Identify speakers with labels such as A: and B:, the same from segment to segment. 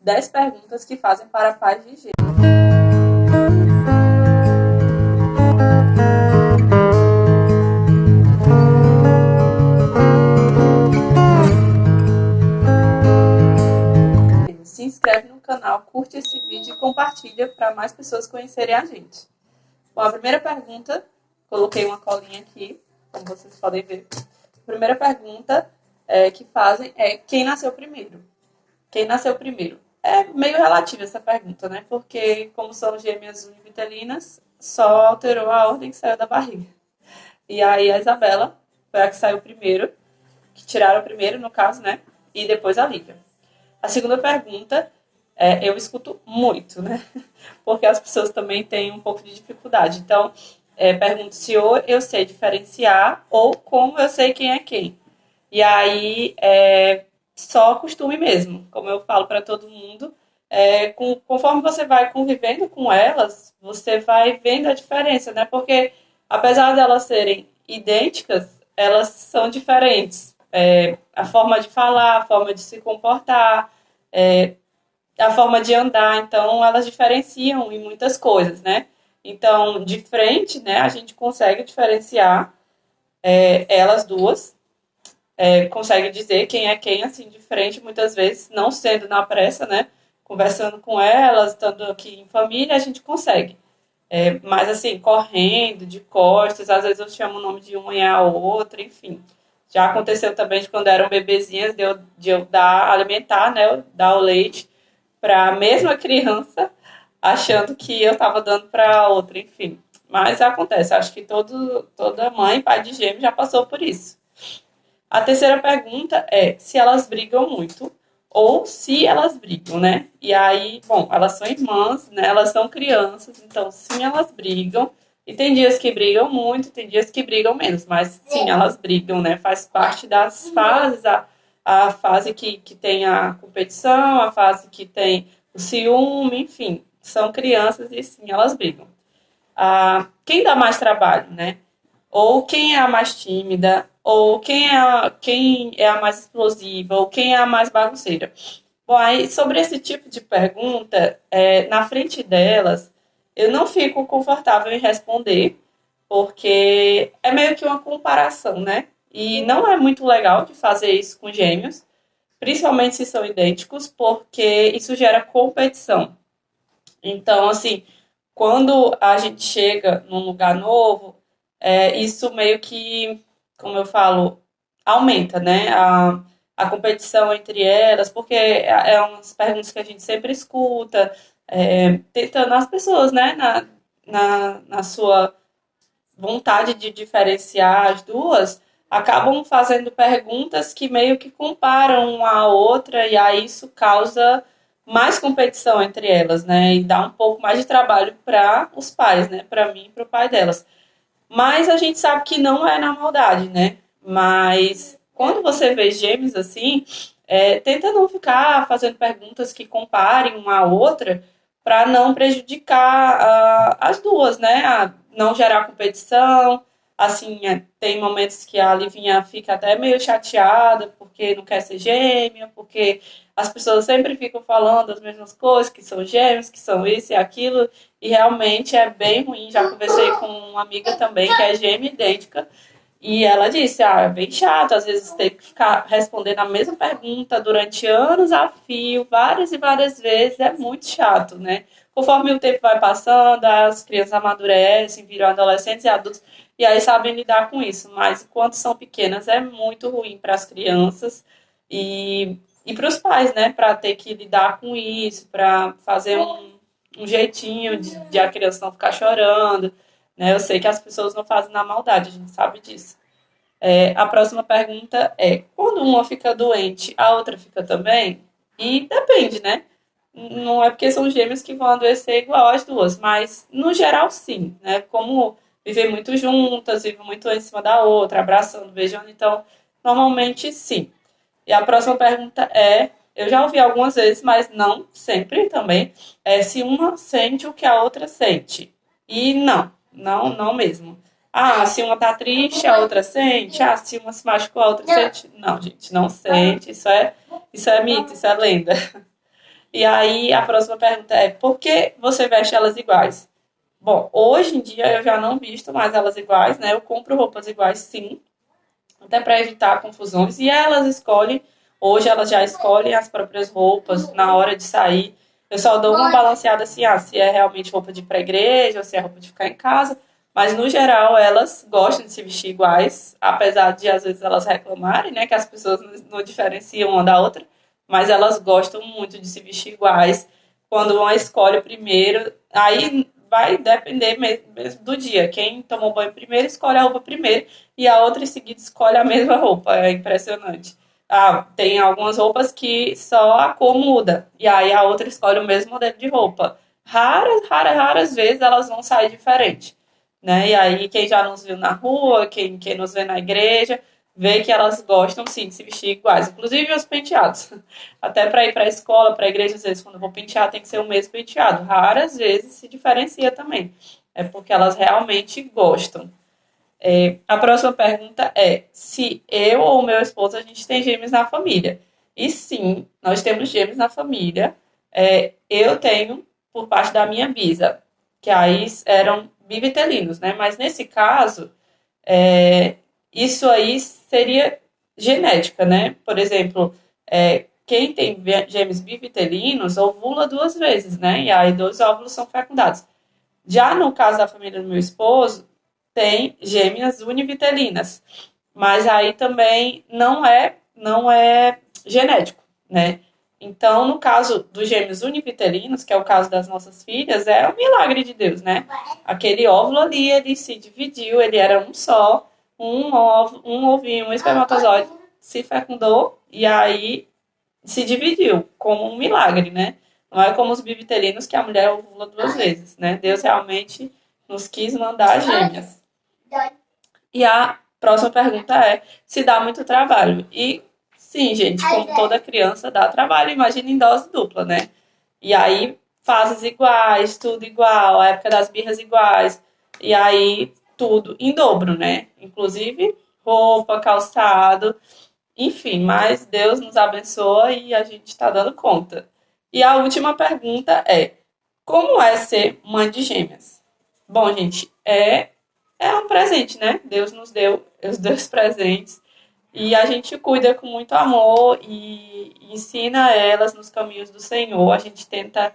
A: 10 perguntas que fazem para pais de gêmeos. Se inscreve no canal, curte esse vídeo e compartilha para mais pessoas conhecerem a gente. Bom, a primeira pergunta, coloquei uma colinha aqui, como vocês podem ver. A primeira pergunta que fazem é: quem nasceu primeiro? Quem nasceu primeiro? É meio relativa essa pergunta, né? Porque, como são gêmeas univitelinas, só alterou a ordem que saiu da barriga. E aí a Isabela foi a que saiu primeiro, que tiraram primeiro, no caso, né? E depois a Lívia. A segunda pergunta, eu escuto muito, né? Porque as pessoas também têm um pouco de dificuldade. Então, pergunto se ou eu sei diferenciar ou como eu sei quem é quem. E aí, só costume mesmo, como eu falo para todo mundo. Conforme você vai convivendo com elas, você vai vendo a diferença, né? Porque, apesar de elas serem idênticas, elas são diferentes. A forma de falar, a forma de se comportar, a forma de andar, então elas diferenciam em muitas coisas, né? Então, de frente, né, a gente consegue diferenciar elas duas, consegue dizer quem é quem, assim, de frente, muitas vezes, não sendo na pressa, né? Conversando com elas, estando aqui em família, a gente consegue. Mas, assim, correndo, de costas, às vezes eu chamo o nome de uma e a outra, enfim. Já aconteceu também de quando eram bebezinhas, de eu dar, alimentar, né? Dar o leite para a mesma criança, achando que eu estava dando para outra, enfim. Mas acontece, acho que toda mãe, pai de gêmeos já passou por isso. A terceira pergunta é se elas brigam muito ou se elas brigam, né? E aí, bom, elas são irmãs, né? Elas são crianças, então sim, elas brigam. E tem dias que brigam muito, tem dias que brigam menos, mas sim, elas brigam, né? Faz parte das fases, a fase que tem a competição, a fase que tem o ciúme, enfim, são crianças e sim, elas brigam. Quem dá mais trabalho, né? Ou quem é a mais tímida, ou quem é a mais explosiva, ou quem é a mais bagunceira. Bom, aí sobre esse tipo de pergunta, na frente delas, eu não fico confortável em responder, porque é meio que uma comparação, né? E não é muito legal de fazer isso com gêmeos, principalmente se são idênticos, porque isso gera competição. Então, assim, quando a gente chega num lugar novo, isso meio que, como eu falo, aumenta, né? A competição entre elas, porque umas perguntas que a gente sempre escuta, tentando as pessoas, né, na sua vontade de diferenciar as duas, acabam fazendo perguntas que meio que comparam uma à outra, e aí isso causa mais competição entre elas, né? E dá um pouco mais de trabalho para os pais, né? Para mim e para o pai delas. Mas a gente sabe que não é na maldade, né? Mas quando você vê gêmeos assim, tenta não ficar fazendo perguntas que comparem uma à outra para não prejudicar as duas, né? A não gerar competição. Assim, tem momentos que a Livinha fica até meio chateada porque não quer ser gêmea, porque as pessoas sempre ficam falando as mesmas coisas, que são gêmeos, que são isso e aquilo, e realmente é bem ruim. Já conversei com uma amiga também que é gêmea idêntica, e ela disse, é bem chato, às vezes tem que ficar respondendo a mesma pergunta durante anos a fio, várias e várias vezes, é muito chato, né? Conforme o tempo vai passando, as crianças amadurecem, viram adolescentes e adultos, e aí sabem lidar com isso, mas enquanto são pequenas é muito ruim para as crianças e para os pais, né? Para ter que lidar com isso, para fazer um jeitinho de a criança não ficar chorando, né? Eu sei que as pessoas não fazem na maldade, a gente sabe disso. A próxima pergunta é: quando uma fica doente, a outra fica também? E depende, né? Não é porque são gêmeos que vão adoecer igual as duas, mas no geral sim, né? Como viver muito juntas, vivem muito uma em cima da outra, abraçando, beijando, então normalmente sim. E a próxima pergunta eu já ouvi algumas vezes, mas não sempre também, se uma sente o que a outra sente. E não mesmo. Se uma tá triste, a outra sente. Se uma se machucou, a outra sente. Não, gente, não sente. Isso é mito, isso é lenda. E aí a próxima pergunta é: por que você veste elas iguais? Bom, hoje em dia eu já não visto mais elas iguais, né? Eu compro roupas iguais, sim, até para evitar confusões. E elas escolhem, hoje elas já escolhem as próprias roupas na hora de sair. Eu só dou uma balanceada assim, se é realmente roupa de ir pra igreja ou se é roupa de ficar em casa. Mas no geral elas gostam de se vestir iguais, apesar de às vezes elas reclamarem, né, que as pessoas não diferenciam uma da outra, mas elas gostam muito de se vestir iguais. Quando uma escolhe primeiro, aí vai depender mesmo do dia. Quem tomou banho primeiro escolhe a roupa primeiro e a outra em seguida escolhe a mesma roupa. É impressionante. Tem algumas roupas que só a cor muda, e aí a outra escolhe o mesmo modelo de roupa. Raras vezes elas vão sair diferente, né? E aí quem já nos viu na rua, quem nos vê na igreja, vê que elas gostam sim de se vestir iguais, inclusive os penteados. Até para ir para a escola, para a igreja, às vezes quando eu vou pentear tem que ser o mesmo penteado. Raras vezes se diferencia também. É porque elas realmente gostam. A próxima pergunta é se eu ou meu esposo a gente tem gêmeos na família. E sim, nós temos gêmeos na família. Eu tenho por parte da minha bisa, que aí eram bivitelinos, né? Mas nesse caso, isso aí seria genética, né? Por exemplo, quem tem gêmeos bivitelinos ovula 2 vezes, né? E aí 2 óvulos são fecundados. Já no caso da família do meu esposo, tem gêmeas univitelinas, mas aí também não é genético, né? Então, no caso dos gêmeos univitelinos, que é o caso das nossas filhas, é um milagre de Deus, né? Aquele óvulo ali, ele se dividiu, ele era um só, um ovinho, um espermatozoide se fecundou e aí se dividiu, como um milagre, né? Não é como os bivitelinos que a mulher ovula 2 vezes, né? Deus realmente nos quis mandar gêmeas. E a próxima pergunta é se dá muito trabalho. E sim, gente, como toda criança dá trabalho, imagina em dose dupla, né? E aí fases iguais, tudo igual, a época das birras iguais, e aí tudo em dobro, né? Inclusive roupa, calçado, enfim, mas Deus nos abençoa e a gente está dando conta. E a última pergunta é: como é ser mãe de gêmeas? Bom, gente, é um presente, né? Deus nos deu os dois presentes e a gente cuida com muito amor e ensina elas nos caminhos do Senhor. A gente tenta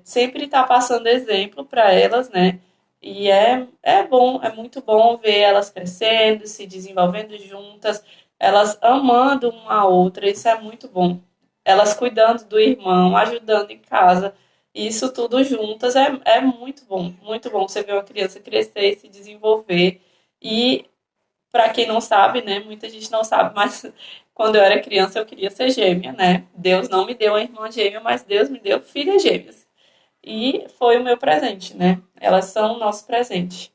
A: sempre estar passando exemplo para elas, né? E é bom, é muito bom ver elas crescendo, se desenvolvendo juntas, elas amando uma a outra, isso é muito bom. Elas cuidando do irmão, ajudando em casa, isso tudo juntas é muito bom você ver uma criança crescer e se desenvolver. E para quem não sabe, né, muita gente não sabe, mas quando eu era criança eu queria ser gêmea, né? Deus não me deu uma irmã gêmea, mas Deus me deu filhas gêmeas. E foi o meu presente, né? Elas são o nosso presente.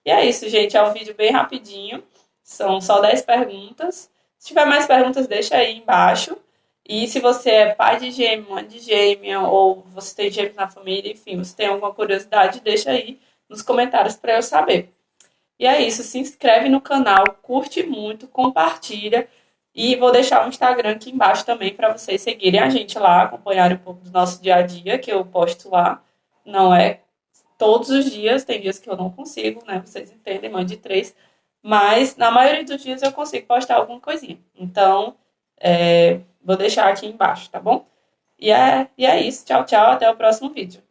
A: E é isso, gente. É um vídeo bem rapidinho. São só 10 perguntas. Se tiver mais perguntas, deixa aí embaixo. E se você é pai de gêmeo, mãe de gêmea, ou você tem gêmeos na família, enfim, você tem alguma curiosidade, deixa aí nos comentários para eu saber. E é isso, se inscreve no canal, curte muito, compartilha. E vou deixar o Instagram aqui embaixo também para vocês seguirem a gente lá, acompanharem um pouco do nosso dia a dia, que eu posto lá. Não é todos os dias, tem dias que eu não consigo, né? Vocês entendem, mãe de 3. Mas na maioria dos dias eu consigo postar alguma coisinha. Então, vou deixar aqui embaixo, tá bom? E é isso. Tchau, tchau. Até o próximo vídeo.